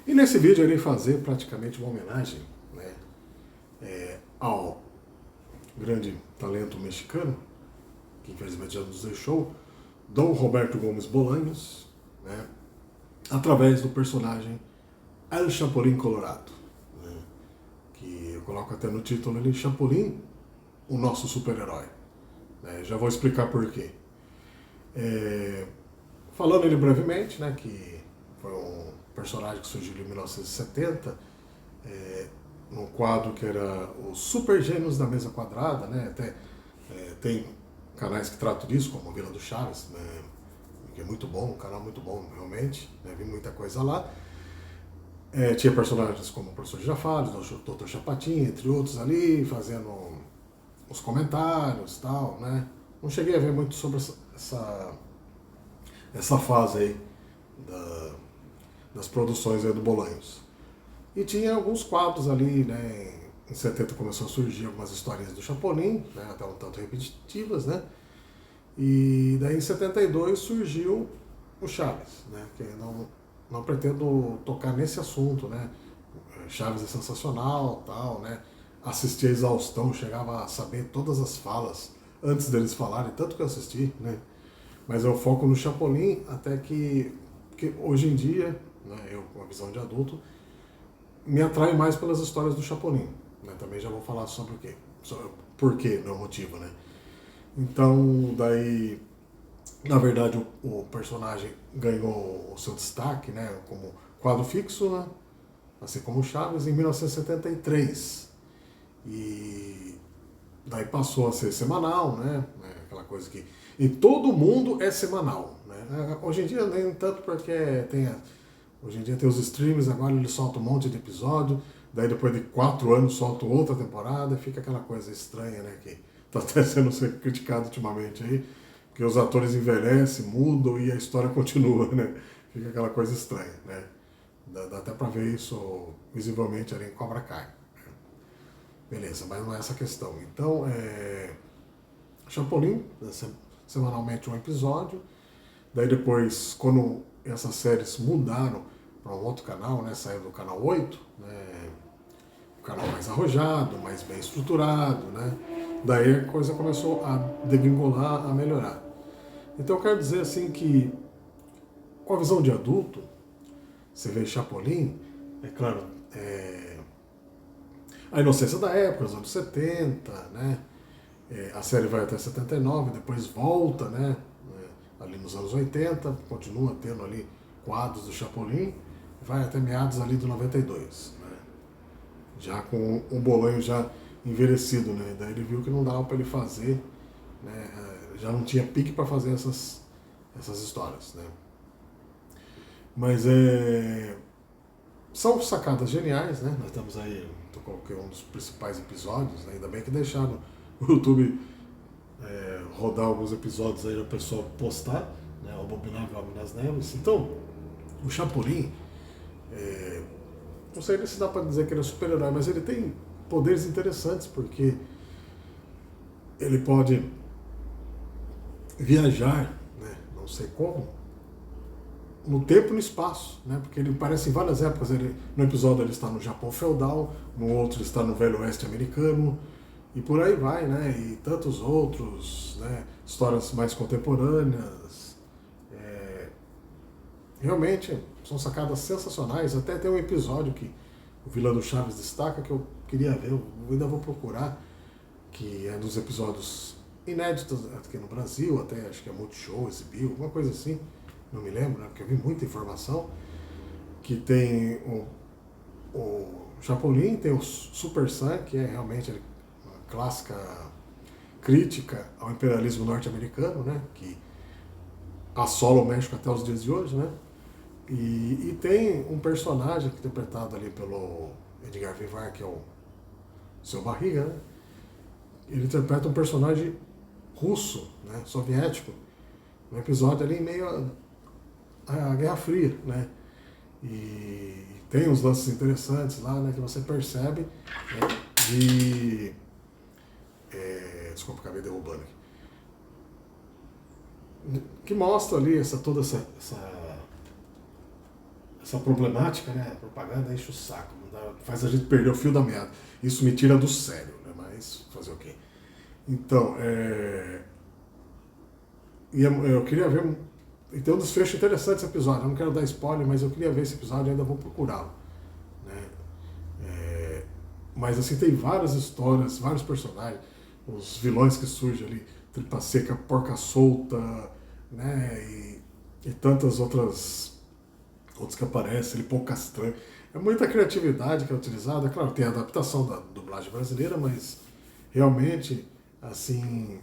E nesse vídeo eu irei fazer praticamente uma homenagem, né, ao grande talento mexicano, que infelizmente já nos deixou, Dom Roberto Gomes Bolanhos, né, através do personagem El Chapulín Colorado, né, que eu coloco até no título ali, Chapulín, o nosso super-herói. Já vou explicar por quê. Falando ele brevemente, né, que foi um personagem que surgiu em 1970, num quadro que era os Super Gênios da Mesa Quadrada, né, até tem canais que tratam disso, como a Vila do Chaves, né, que é muito bom, um canal muito bom realmente, né, vi muita coisa lá. Tinha personagens como o professor Girafales, o Dr. Chapatin, entre outros ali, fazendo os comentários e tal, né. Não cheguei a ver muito sobre essa fase aí das produções aí do Bolanhos. E tinha alguns quadros ali, né, em 70 começou a surgir algumas historinhas do Chapolin, né, até um tanto repetitivas, né, e daí em 72 surgiu o Chaves, né, que não pretendo tocar nesse assunto, né, Chaves é sensacional, tal, né, assisti a exaustão, chegava a saber todas as falas antes deles falarem, tanto que eu assisti, né, mas eu foco no Chapolin até que hoje em dia, né, eu com a visão de adulto, me atrai mais pelas histórias do Chapolin. Né? Também já vou falar sobre o quê. Sobre por quê, meu motivo, né? Então, daí, na verdade, o personagem ganhou o seu destaque, né, como quadro fixo, né, assim como o Chaves, em 1973. E daí passou a ser semanal, né, aquela coisa que... E todo mundo é semanal. Né? Hoje em dia nem tanto porque hoje em dia tem os streams, agora eles soltam um monte de episódio, daí depois de 4 anos soltam outra temporada, fica aquela coisa estranha, né, que tá até sendo criticado ultimamente aí, porque os atores envelhecem, mudam e a história continua, né, fica aquela coisa estranha, né, dá até pra ver isso visivelmente ali em Cobra Kai. Beleza, mas não é essa a questão. Então, Chapolin, semanalmente um episódio, daí depois, quando essas séries mudaram para um outro canal, né, saiu do canal 8, né, um canal mais arrojado, mais bem estruturado, né, daí a coisa começou a degringolar, a melhorar. Então eu quero dizer assim que, com a visão de adulto, você vê Chapolin, é claro, a inocência da época, os anos 70, né, a série vai até 79, depois volta, né, ali nos anos 80, continua tendo ali quadros do Chapolin, vai até meados ali do 92, né? Já com o Bolanho já envelhecido, né? Daí ele viu que não dava para ele fazer, né? Já não tinha pique para fazer essas histórias, né? Mas são sacadas geniais, né? Nós estamos aí, eu coloquei um dos principais episódios, né? Ainda bem que deixaram o YouTube rodar alguns episódios aí para o pessoal postar, né? O Abominável Homem das Neves. Então, o Chapolin, não sei se dá para dizer que ele é super-herói, mas ele tem poderes interessantes, porque ele pode viajar, né? Não sei como, no tempo e no espaço, né? Porque ele aparece em várias épocas. No episódio ele está no Japão feudal, no outro ele está no Velho Oeste americano, e por aí vai, né? E tantos outros, né? Histórias mais contemporâneas. Realmente são sacadas sensacionais. Até tem um episódio que o Vila do Chaves destaca que eu queria ver, eu ainda vou procurar, que é dos episódios inéditos aqui no Brasil, até acho que é Multishow, exibiu, alguma coisa assim, não me lembro, né? Porque eu vi muita informação, que tem o Chapolin, tem o Super Sam, que é realmente uma clássica crítica ao imperialismo norte-americano, né, que assola o México até os dias de hoje, né, e tem um personagem interpretado ali pelo Edgar Vivar, que é o Seu Barriga, né, ele interpreta um personagem russo, né, soviético, um episódio ali em meio à Guerra Fria, né, e tem uns lances interessantes lá, né, que você percebe, né, de... desculpa, acabei derrubando aqui. Que mostra ali toda essa essa problemática, né? A propaganda enche o saco, faz a gente perder o fio da meada. Isso me tira do sério, né? Mas fazer o quê? Então, eu queria ver. E tem um desfecho interessante esse episódio. Eu não quero dar spoiler, mas eu queria ver esse episódio e ainda vou procurá-lo. Né? Mas assim, tem várias histórias, vários personagens, os vilões que surgem ali, Tripa Seca, Porca Solta, né? E tantas outros que aparecem, ele pouco estranho. É muita criatividade que é utilizada. Claro, tem a adaptação da dublagem brasileira, mas realmente, assim,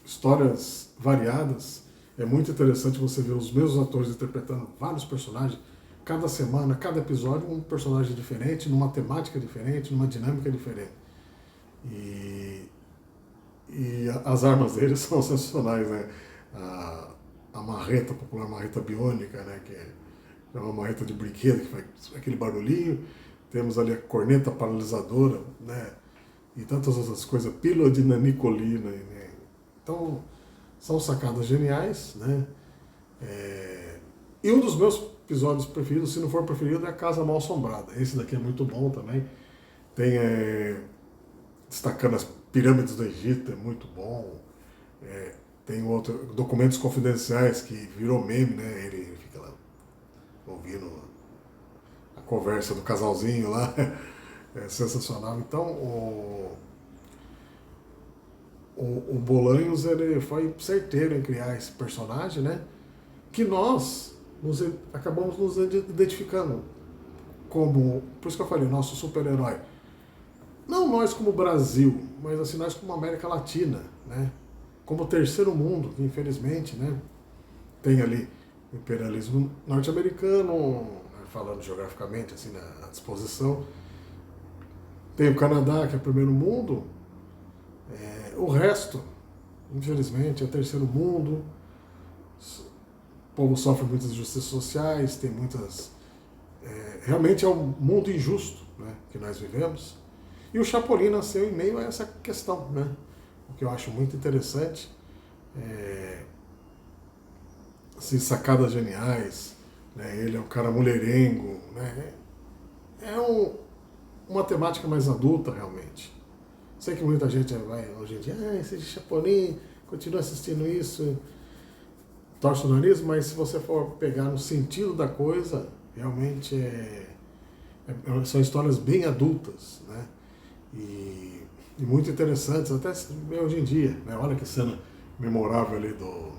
histórias variadas. É muito interessante você ver os mesmos atores interpretando vários personagens. Cada semana, cada episódio, um personagem diferente, numa temática diferente, numa dinâmica diferente. E as armas deles são sensacionais, né? A marreta, a popular marreta biônica, né? Que é uma marreta de brinquedo que faz aquele barulhinho. Temos ali a corneta paralisadora, né? E tantas outras coisas, pílula de nanicolina, né? Então, são sacadas geniais, né? E um dos meus episódios preferidos, se não for preferido, é a Casa Mal Assombrada. Esse daqui é muito bom também. Tem, destacando as pirâmides do Egito, é muito bom. Tem outro, Documentos Confidenciais, que virou meme, né? Ele fica lá ouvindo a conversa do casalzinho lá. É sensacional. Então, o Bolanhos, ele foi certeiro em criar esse personagem, né? Que nós acabamos nos identificando como, por isso que eu falei, nosso super-herói. Não nós como Brasil, mas assim, nós como América Latina, né? Como terceiro mundo, que infelizmente, né? Tem ali o imperialismo norte-americano, falando geograficamente, assim, na disposição. Tem o Canadá, que é o primeiro mundo. O resto, infelizmente, é o terceiro mundo. O povo sofre muitas injustiças sociais, tem muitas... realmente é um mundo injusto, né, que nós vivemos. E o Chapolin nasceu em meio a essa questão, né? O que eu acho muito interessante. Assim, sacadas geniais, né? Ele é um cara mulherengo, né? Uma temática mais adulta, realmente. Sei que muita gente vai hoje em dia, esse Chapolin, continua assistindo isso, torce o nariz, mas se você for pegar no sentido da coisa, realmente são histórias bem adultas, né? E muito interessantes, até hoje em dia, né? Olha que cena memorável ali do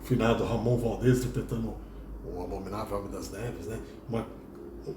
finado Ramon Valdez interpretando o Abominável Homem das Neves, né?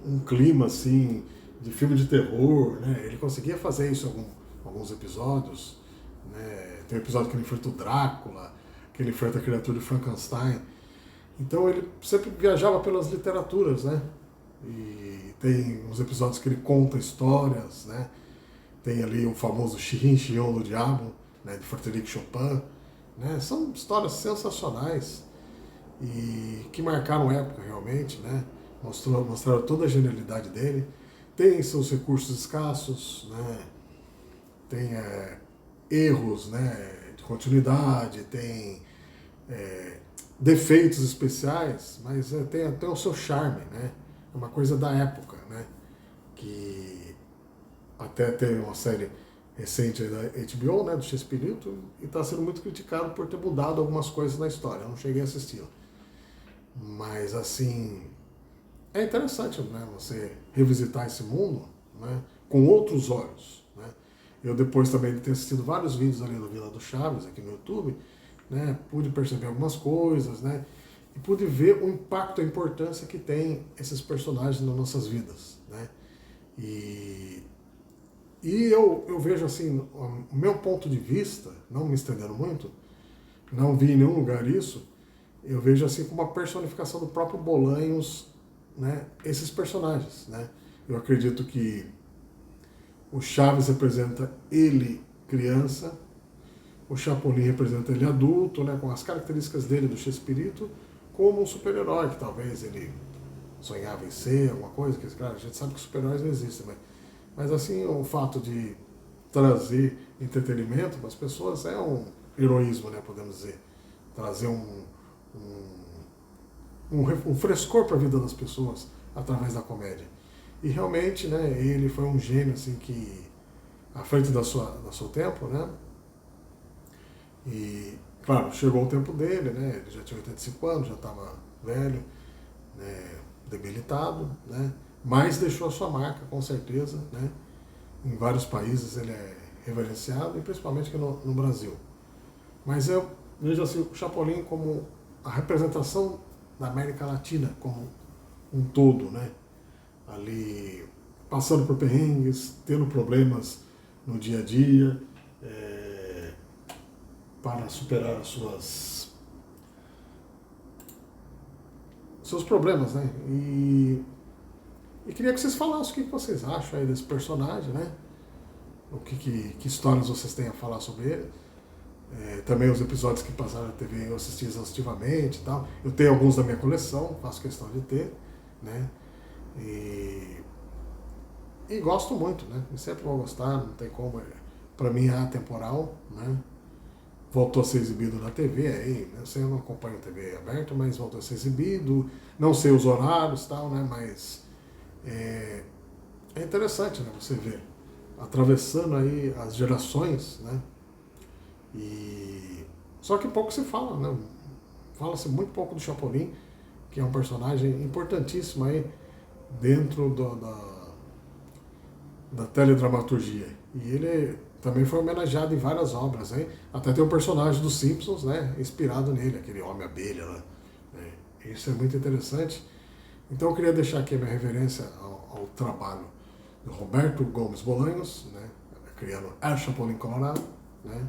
Um clima assim de filme de terror, né? Ele conseguia fazer isso em alguns episódios, né? Tem um episódio que ele enfrenta o Drácula, que ele enfrenta a criatura de Frankenstein. Então ele sempre viajava pelas literaturas, né? E tem uns episódios que ele conta histórias, né? Tem ali o famoso Chirin Chion do Diabo, né? De Frédéric Chopin, né? São histórias sensacionais e que marcaram época realmente, né? Mostraram toda a genialidade dele. Tem seus recursos escassos, né? Tem erros, né, de continuidade, tem defeitos especiais, mas tem até o seu charme, né? É uma coisa da época, né? Que até tem uma série recente da HBO, né, do Chespirito, e está sendo muito criticado por ter mudado algumas coisas na história. Eu não cheguei a assisti-la. Mas, assim, é interessante, né, você revisitar esse mundo, né, com outros olhos, né? Eu depois também de ter assistido vários vídeos ali do Vila do Chaves, aqui no YouTube, né, pude perceber algumas coisas, né, e pude ver o impacto, a importância que tem esses personagens nas nossas vidas, né? E eu vejo assim, o meu ponto de vista, não me estendendo muito, não vi em nenhum lugar isso, eu vejo assim como uma personificação do próprio Bolanhos, né, esses personagens, né? Eu acredito que o Chaves representa ele criança, o Chapolin representa ele adulto, né, com as características dele do Chespirito, como um super-herói que talvez ele sonhava em ser, alguma coisa, que claro, a gente sabe que super-heróis não existem, mas assim, o fato de trazer entretenimento para as pessoas é um heroísmo, né, podemos dizer. Trazer um frescor para a vida das pessoas através da comédia. E realmente, né, ele foi um gênio assim, que à frente do seu tempo, né? E, claro, chegou o tempo dele, né? Ele já tinha 85 anos, já estava velho, né, debilitado, né? Mas deixou a sua marca, com certeza, né? Em vários países ele é reverenciado, e principalmente aqui no Brasil. Mas eu vejo assim, o Chapolin como a representação da América Latina como um todo, né? Ali passando por perrengues, tendo problemas no dia a dia, para superar seus problemas, né? E queria que vocês falassem o que vocês acham aí desse personagem, né? Que histórias vocês têm a falar sobre ele. Também os episódios que passaram na TV eu assisti exaustivamente e tal. Eu tenho alguns da minha coleção, faço questão de ter, né? E gosto muito, né? E sempre vou gostar, não tem como. Pra mim é atemporal, né? Voltou a ser exibido na TV, aí, eu sei, eu não acompanho TV aberta, mas voltou a ser exibido, não sei os horários e tal, né? Mas é interessante, né? Você ver, atravessando aí as gerações, né? E só que pouco se fala, né? Fala-se muito pouco do Chapolin, que é um personagem importantíssimo aí dentro da teledramaturgia. E ele também foi homenageado em várias obras, hein? Até tem um personagem dos Simpsons, né? Inspirado nele, aquele Homem-Abelha, né? Isso é muito interessante. Então eu queria deixar aqui a minha reverência ao trabalho do Roberto Gomes Bolanhos, né? Criando El Chapolin Colorado, né?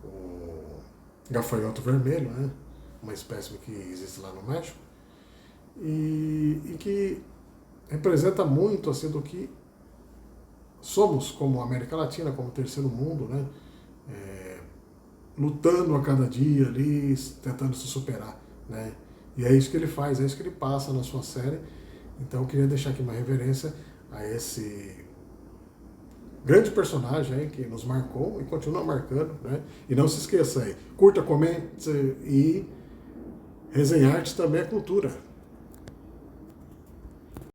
O gafanhoto vermelho, né? Uma espécie que existe lá no México, e que representa muito assim, do que somos como América Latina, como terceiro mundo, né? Lutando a cada dia ali, tentando se superar, né? E é isso que ele faz, é isso que ele passa na sua série. Então eu queria deixar aqui uma reverência a esse grande personagem aí que nos marcou e continua marcando, né? E não se esqueça aí, curta, comente, e resenhar arte também é cultura.